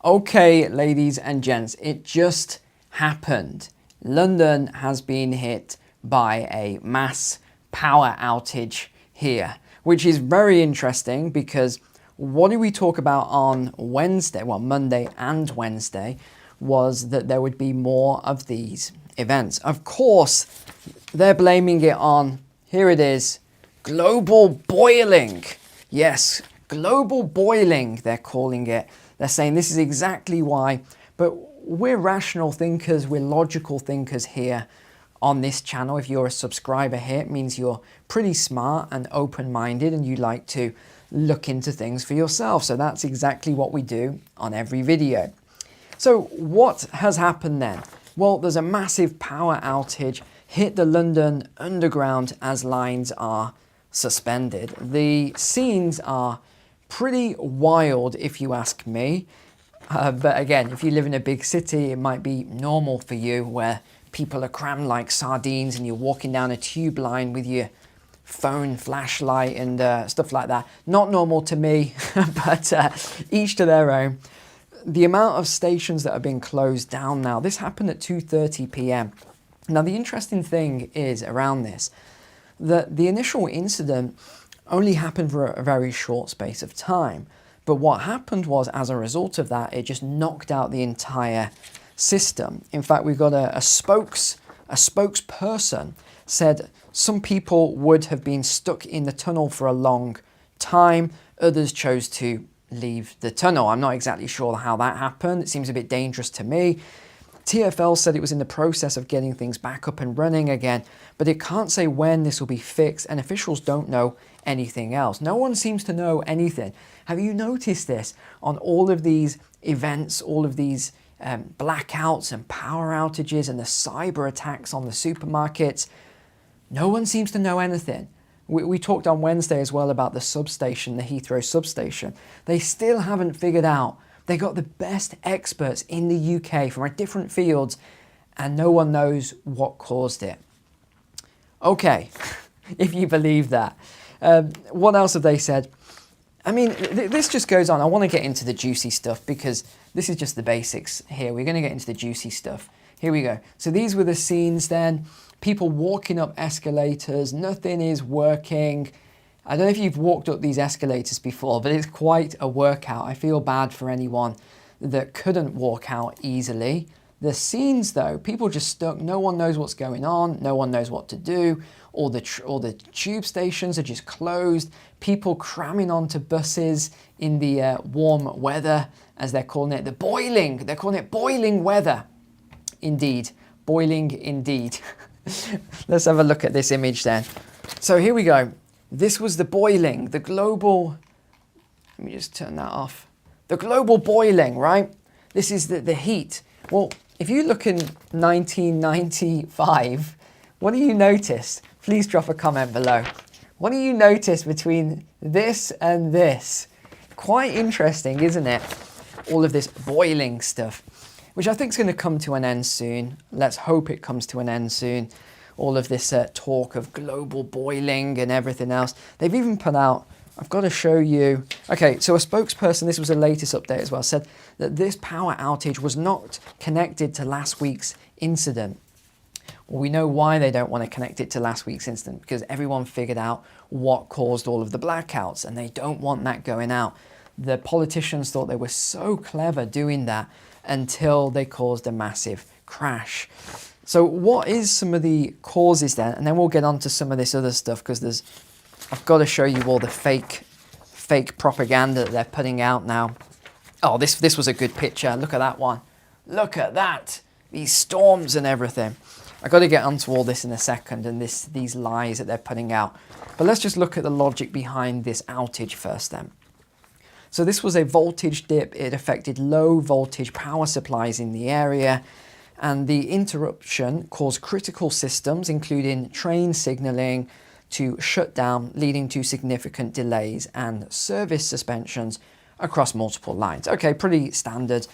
Okay, ladies and gents, it just happened. London has been hit by a mass power outage here, which is very interesting because what did we talk about on Wednesday, well, Monday and Wednesday, was that there would be more of these events. Of course, they're blaming it on, here it is, global boiling. Yes, global boiling, they're calling it. They're saying this is exactly why, but we're rational thinkers, we're logical thinkers here on this channel. If you're a subscriber here, it means you're pretty smart and open-minded and you like to look into things for yourself. So that's exactly what we do on every video. So what has happened then? Well, there's a massive power outage hit the London Underground as lines are suspended. The scenes are pretty wild if you ask me. But again, if you live in a big city, it might be normal for you where people are crammed like sardines and you're walking down a tube line with your phone flashlight and stuff like that. Not normal to me, but each to their own. The amount of stations that are being closed down now, this happened at 2:30 p.m. Now, the interesting thing is around this, that the initial incident only happened for a very short space of time. But what happened was, as a result of that, it just knocked out the entire system. In fact, we've got a spokesperson said some people would have been stuck in the tunnel for a long time. Others chose to leave the tunnel. I'm not exactly sure how that happened. It seems a bit dangerous to me. TfL said it was in the process of getting things back up and running again, but it can't say when this will be fixed, and officials don't know anything else. No one seems to know anything. Have you noticed this on all of these events, all of these blackouts and power outages and the cyber attacks on the supermarkets? No one seems to know anything. We talked on Wednesday as well about the substation, the Heathrow substation. They still haven't figured out. They got the best experts in the UK from different fields, and no one knows what caused it. Okay, if you believe that. What else have they said? I mean, this just goes on. I want to get into the juicy stuff because this is just the basics here. We're going to get into the juicy stuff. Here we go. So these were the scenes then. People walking up escalators. Nothing is working. I don't know if you've walked up these escalators before, but it's quite a workout. I feel bad for anyone that couldn't walk out easily. The scenes though, people just stuck. No one knows what's going on. No one knows what to do. All the tube stations are just closed. People cramming onto buses in the warm weather, as they're calling it. The boiling. They're calling it boiling weather. Indeed. Boiling indeed. Let's have a look at this image then. So here we go. This was the boiling, the global, let me just turn that off. The global boiling, right? This is the heat. Well, if you look in 1995, what do you notice? Please drop a comment below. What do you notice between this and this? Quite interesting, isn't it? All of this boiling stuff, which I think is going to come to an end soon. Let's hope it comes to an end soon. All of this talk of global boiling and everything else. They've even put out, I've got to show you. Okay, so a spokesperson, this was the latest update as well, said that this power outage was not connected to last week's incident. Well, we know why they don't want to connect it to last week's incident, because everyone figured out what caused all of the blackouts and they don't want that going out. The politicians thought they were so clever doing that until they caused a massive crash. So what is some of the causes then? And then we'll get on to some of this other stuff, because I've got to show you all the fake propaganda that they're putting out now. Oh, this was a good picture. Look at that one. Look at that. These storms and everything. I've got to get onto all this in a second and these lies that they're putting out. But let's just look at the logic behind this outage first then. So this was a voltage dip. It affected low voltage power supplies in the area. And the interruption caused critical systems, including train signalling, to shut down, leading to significant delays and service suspensions across multiple lines. Okay, pretty standard.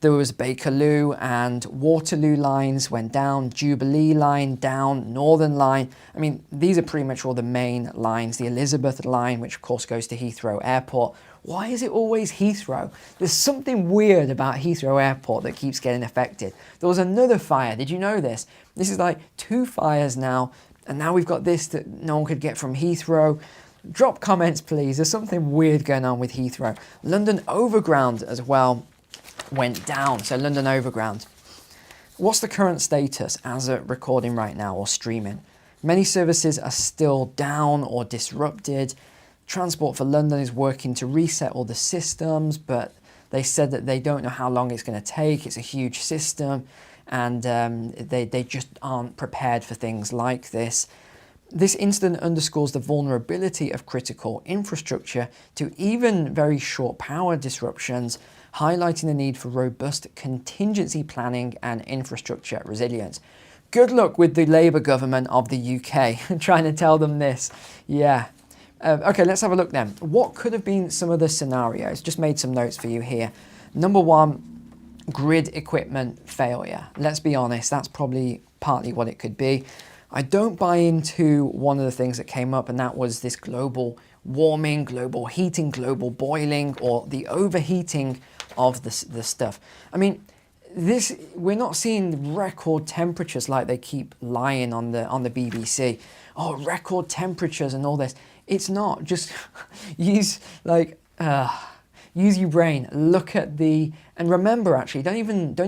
There was Bakerloo and Waterloo lines went down, Jubilee line down, Northern line. I mean, these are pretty much all the main lines. The Elizabeth line, which of course goes to Heathrow Airport. Why is it always Heathrow? There's something weird about Heathrow Airport that keeps getting affected. There was another fire. Did you know this? This is like 2 fires now. And now we've got this that no one could get from Heathrow. Drop comments, please. There's something weird going on with Heathrow. London Overground as well went down. So London Overground. What's the current status as of recording right now or streaming? Many services are still down or disrupted. Transport for London is working to reset all the systems, but they said that they don't know how long it's going to take. It's a huge system, and they just aren't prepared for things like this. This incident underscores the vulnerability of critical infrastructure to even very short power disruptions, highlighting the need for robust contingency planning and infrastructure resilience. Good luck with the Labour government of the UK trying to tell them this. Yeah. Okay, let's have a look then. What could have been some of the scenarios? Just made some notes for you here. Number 1, grid equipment failure. Let's be honest, that's probably partly what it could be. I don't buy into one of the things that came up, and that was this global warming, global heating, global boiling, or the overheating of the stuff. I mean, we're not seeing record temperatures like they keep lying on the BBC. Oh, record temperatures and all this. It's not. Just use your brain. Look at and remember, actually, don't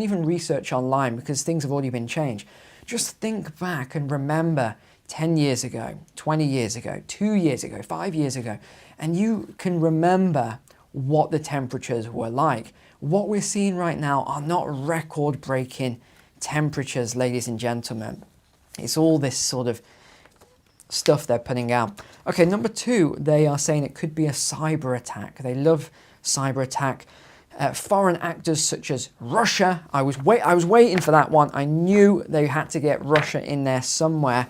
even research online because things have already been changed. Just think back and remember 10 years ago, 20 years ago, 2 years ago, 5 years ago, and you can remember what the temperatures were like. What we're seeing right now are not record-breaking temperatures, ladies and gentlemen. It's all this sort of stuff they're putting out. Okay, number 2, they are saying it could be a cyber attack. They love cyber attack. Foreign actors such as Russia. I was waiting for that one. I knew they had to get Russia in there somewhere.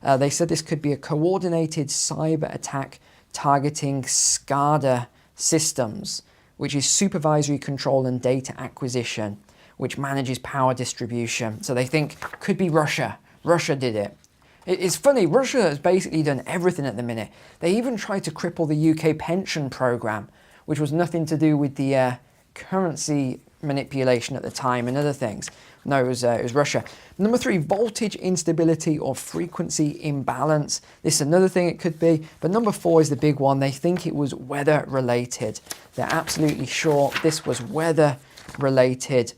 They said this could be a coordinated cyber attack targeting SCADA systems, which is supervisory control and data acquisition, which manages power distribution. So they think could be Russia. Russia did it. It's funny, Russia has basically done everything at the minute. They even tried to cripple the UK pension programme, which was nothing to do with the currency manipulation at the time and other things. No, it was Russia. Number 3, voltage instability or frequency imbalance. This is another thing it could be. But number 4 is the big one. They think it was weather related. They're absolutely sure this was weather related.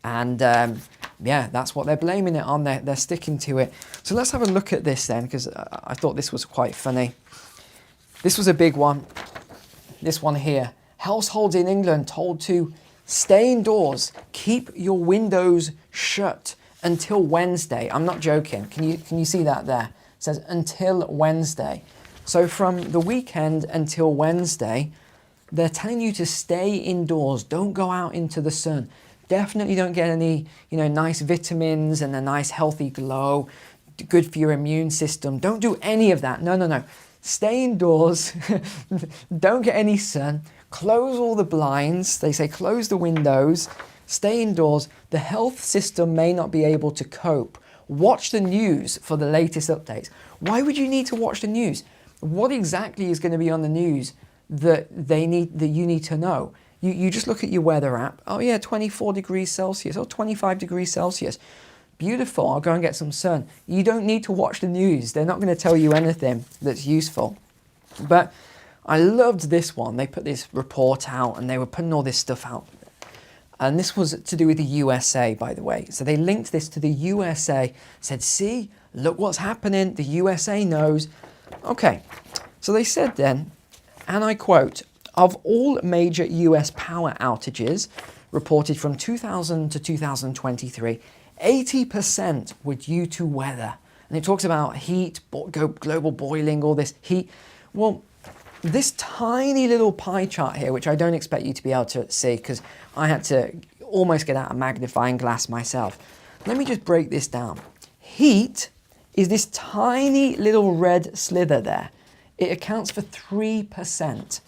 And yeah, that's what they're blaming it on. They're sticking to it. So let's have a look at this then, because I thought this was quite funny. This was a big one. This one here. Households in England told to stay indoors, keep your windows shut until Wednesday. I'm not joking. Can you see that there? It says until Wednesday. So from the weekend until Wednesday, they're telling you to stay indoors. Don't go out into the sun. Definitely don't get any, nice vitamins and a nice healthy glow. Good for your immune system. Don't do any of that. No. Stay indoors. Don't get any sun. Close all the blinds. They say close the windows. Stay indoors. The health system may not be able to cope. Watch the news for the latest updates. Why would you need to watch the news? What exactly is going to be on the news that you need to know? You just look at your weather app. Oh yeah, 24 degrees Celsius or 25 degrees Celsius. Beautiful, I'll go and get some sun. You don't need to watch the news. They're not going to tell you anything that's useful. But I loved this one. They put this report out and they were putting all this stuff out. And this was to do with the USA, by the way. So they linked this to the USA, said, see, look what's happening. The USA knows. Okay, so they said then, and I quote, of all major US power outages reported from 2000 to 2023, 80% were due to weather. And it talks about heat, global boiling, all this heat. Well, this tiny little pie chart here, which I don't expect you to be able to see because I had to almost get out a magnifying glass myself. Let me just break this down. Heat is this tiny little red slither there. It accounts for 3%.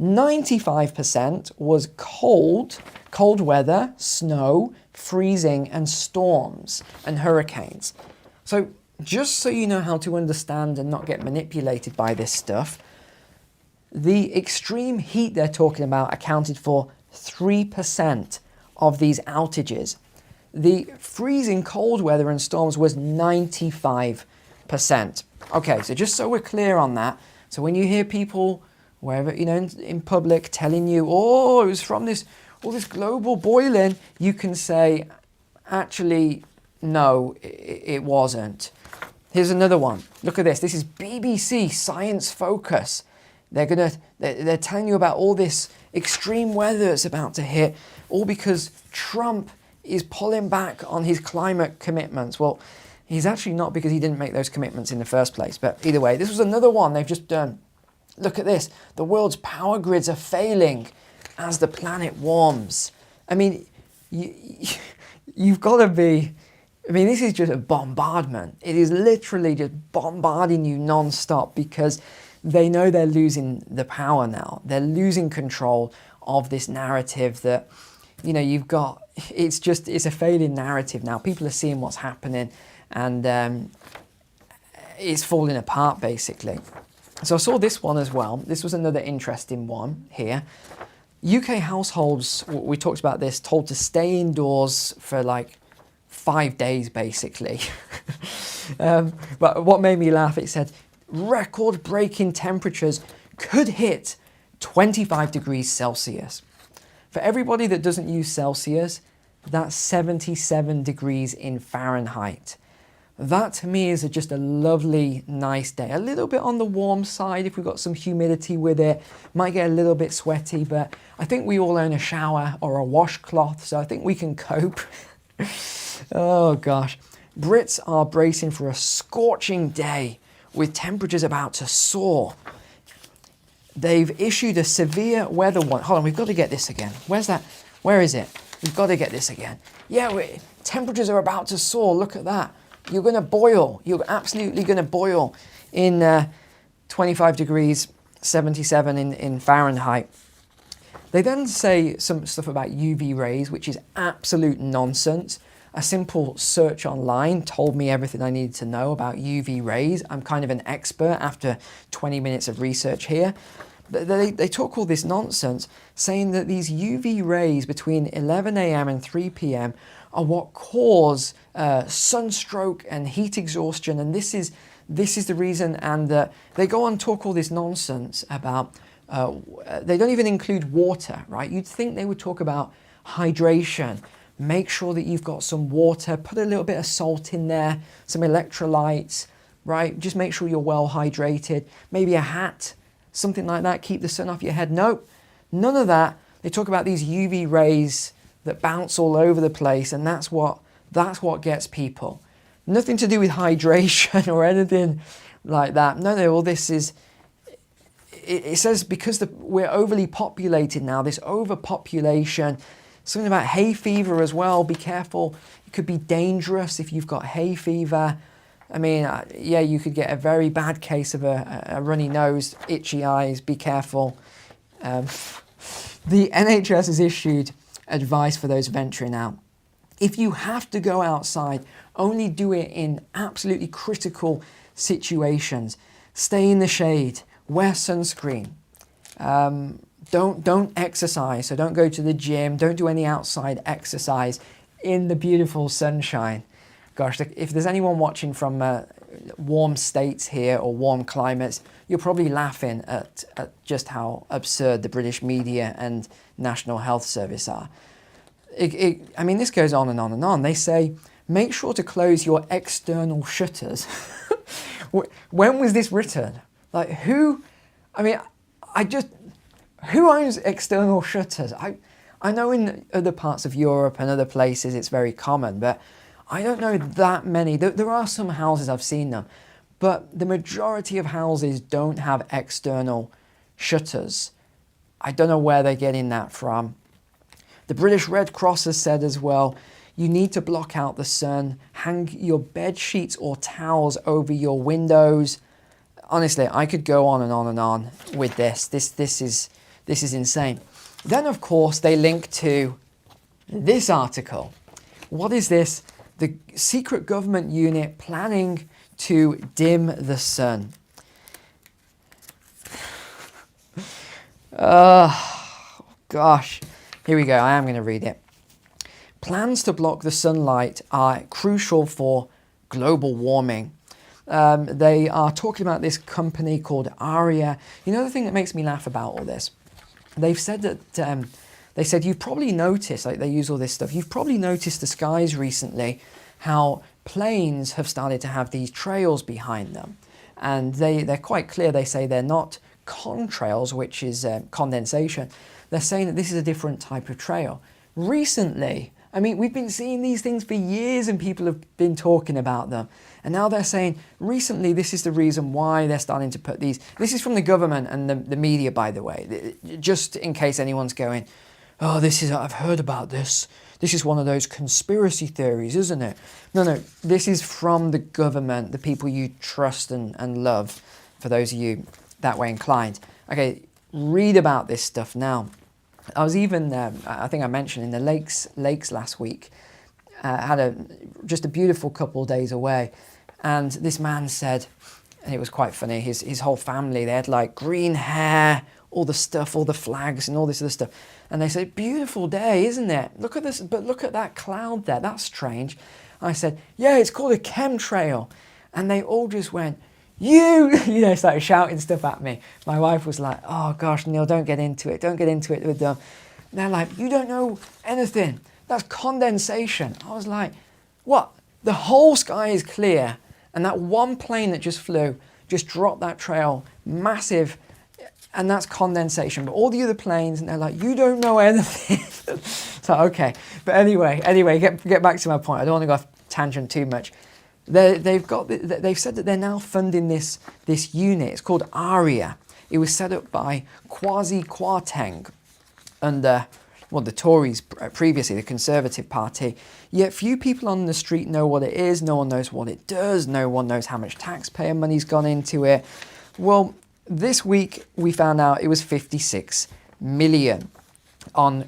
95% was cold cold weather, snow, freezing, and storms and hurricanes. So just so you know how to understand and not get manipulated by this stuff, the extreme heat they're talking about accounted for 3% of these outages. The freezing cold weather and storms was 95%. Okay, so just so we're clear on that, so when you hear people, wherever, you know, in public telling you, oh, it was from all this global boiling, you can say, actually, no, it wasn't. Here's another one. Look at this. This is BBC Science Focus. They're telling you about all this extreme weather that's about to hit, all because Trump is pulling back on his climate commitments. Well, he's actually not, because he didn't make those commitments in the first place. But either way, this was another one they've just done. Look at this. The world's power grids are failing as the planet warms. I mean, you've got to be... I mean, this is just a bombardment. It is literally just bombarding you non-stop, because they know they're losing the power now. They're losing control of this narrative that, you know, you've got... It's a failing narrative now. People are seeing what's happening, and it's falling apart, basically. So I saw this one as well. This was another interesting one here. UK households, we talked about this, told to stay indoors for like 5 days, basically. But what made me laugh, it said, record-breaking temperatures could hit 25 degrees Celsius. For everybody that doesn't use Celsius, that's 77 degrees in Fahrenheit. That to me is just a lovely, nice day. A little bit on the warm side if we've got some humidity with it. Might get a little bit sweaty, but I think we all own a shower or a washcloth, so I think we can cope. Oh gosh. Brits are bracing for a scorching day with temperatures about to soar. They've issued a severe weather warning. Hold on, we've got to get this again. Where's that? Where is it? We've got to get this again. Yeah, temperatures are about to soar. Look at that. You're going to boil. You're absolutely going to boil in 25 degrees, 77 in Fahrenheit. They then say some stuff about UV rays, which is absolute nonsense. A simple search online told me everything I needed to know about UV rays. I'm kind of an expert after 20 minutes of research here. They talk all this nonsense, saying that these UV rays between 11 a.m. and 3 p.m. are what cause sunstroke and heat exhaustion, and this is the reason. And they go on to talk all this nonsense about. They don't even include water, right? You'd think they would talk about hydration. Make sure that you've got some water. Put a little bit of salt in there, some electrolytes, right? Just make sure you're well hydrated. Maybe a hat, something like that. Keep the sun off your head. Nope, none of that. They talk about these UV rays that bounce all over the place, and that's what gets people. Nothing to do with hydration or anything like that. No, all this is, it says because we're overly populated now, this overpopulation, something about hay fever as well. Be careful. It could be dangerous if you've got hay fever. I mean, yeah, you could get a very bad case of a runny nose, itchy eyes. Be careful. The NHS has issued advice for those venturing out. If you have to go outside, only do it in absolutely critical situations. Stay in the shade. Wear sunscreen. Don't exercise. So don't go to the gym. Don't do any outside exercise in the beautiful sunshine. Gosh, if there's anyone watching from warm states here or warm climates, you're probably laughing at just how absurd the British media and National Health Service are. I mean, this goes on and on and on. They say, make sure to close your external shutters. When was this written? Like, who? I mean, who owns external shutters? I know in other parts of Europe and other places it's very common, but I don't know that many. There are some houses, I've seen them, but the majority of houses don't have external shutters. I don't know where they're getting that from. The British Red Cross has said as well, you need to block out the sun, hang your bed sheets or towels over your windows. Honestly, I could go on and on and on with this. This is insane. Then, of course, they link to this article. What is this? The secret government unit planning to dim the sun. Gosh, here we go. I am going to read it. Plans to block the sunlight are crucial for global warming. They are talking about this company called Aria. You know the thing that makes me laugh about all this? They've said that, they said you've probably noticed, like they use all this stuff, you've probably noticed the skies recently, how planes have started to have these trails behind them. And they're quite clear, they say they're not contrails, which is condensation. They're saying that this is a different type of trail. Recently, I mean, we've been seeing these things for years and people have been talking about them. And now they're saying, recently, this is the reason why they're starting to put these. This is from the government and the media, by the way, just in case anyone's going, oh, I've heard about this. This is one of those conspiracy theories, isn't it? No, this is from the government, the people you trust and love, for those of you that way inclined. Okay, read about this stuff now. I was even, I think I mentioned in the lakes last week, had just a beautiful couple of days away. And this man said, and it was quite funny, his whole family, they had like green hair, all the stuff, all the flags and all this other stuff. And they said, beautiful day, isn't it? Look at this, but look at that cloud there, that's strange. I said, yeah, it's called a chemtrail. And they all just went, started shouting stuff at me. My wife was like, oh gosh, Neil, don't get into it with them. They're like, you don't know anything. That's condensation. I was like, what? The whole sky is clear and that one plane that just flew, just dropped that trail, massive, and that's condensation. But all the other planes, and they're like, you don't know anything. So, okay. But anyway, get back to my point. I don't want to go off tangent too much. They've said that they're now funding this unit. It's called Aria. It was set up by Kwasi Kwarteng under the Tories previously, the Conservative Party. Yet few people on the street know what it is. No one knows what it does. No one knows how much taxpayer money's gone into it. Well, this week we found out it was 56 million on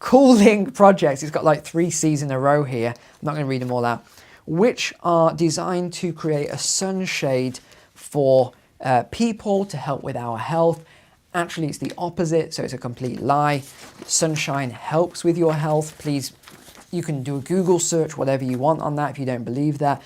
cooling projects. It's got like 3 C's in a row here. I'm not going to read them all out, which are designed to create a sunshade for people to help with our health. Actually, it's the opposite, so it's a complete lie. Sunshine helps with your health. Please, you can do a Google search, whatever you want on that if you don't believe that.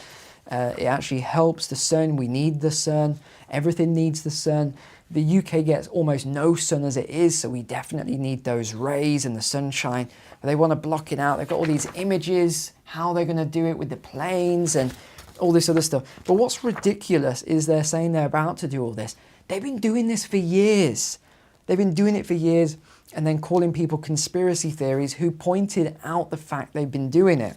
It actually helps the sun. We need the sun. Everything needs the sun. The UK gets almost no sun as it is, so we definitely need those rays and the sunshine. But they want to block it out. They've got all these images, how they're going to do it with the planes and all this other stuff. But what's ridiculous is they're saying they're about to do all this. They've been doing this for years. They've been doing it for years and then calling people conspiracy theories who pointed out the fact they've been doing it.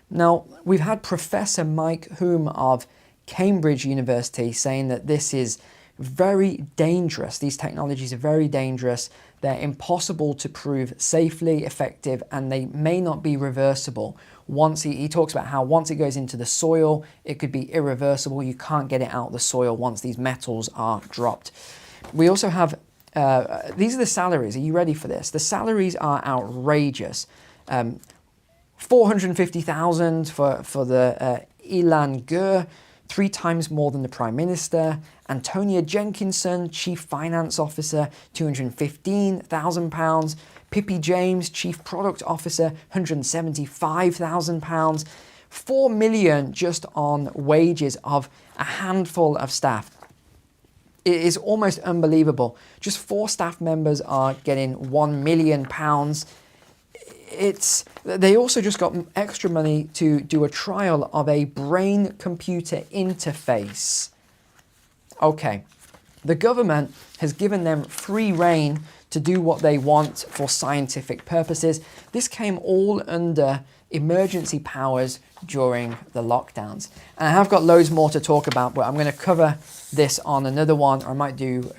Now, we've had Professor Mike Hume of Cambridge University saying that this is very dangerous. These technologies are very dangerous. They're impossible to prove safely, effective, and they may not be reversible. Once he talks about how once it goes into the soil, it could be irreversible. You can't get it out of the soil once these metals are dropped. We also have, these are the salaries. Are you ready for this? The salaries are outrageous. 450,000 for the Ilan Gur, 3 times more than the Prime Minister. Antonia Jenkinson, Chief Finance Officer, £215,000. Pippi James, Chief Product Officer, £175,000. 4 million just on wages of a handful of staff. It is almost unbelievable. Just 4 staff members are getting £1 million. They also just got extra money to do a trial of a brain-computer interface. Okay, the government has given them free rein to do what they want for scientific purposes. This came all under emergency powers during the lockdowns. And I have got loads more to talk about, but I'm going to cover this on another one, or I might do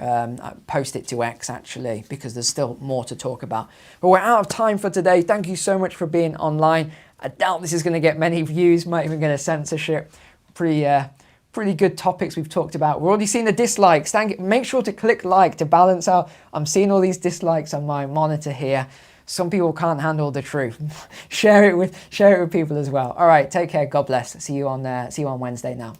post it to X actually, because there's still more to talk about. But we're out of time for today. Thank you so much for being online. I doubt this is going to get many views, might even get a censorship. Pretty pretty good topics we've talked about. We're already seeing the dislikes. Make sure to click like to balance out. I'm seeing all these dislikes on my monitor here. Some people can't handle the truth. Share it with people as well. All right, take care. God bless. See you on Wednesday now.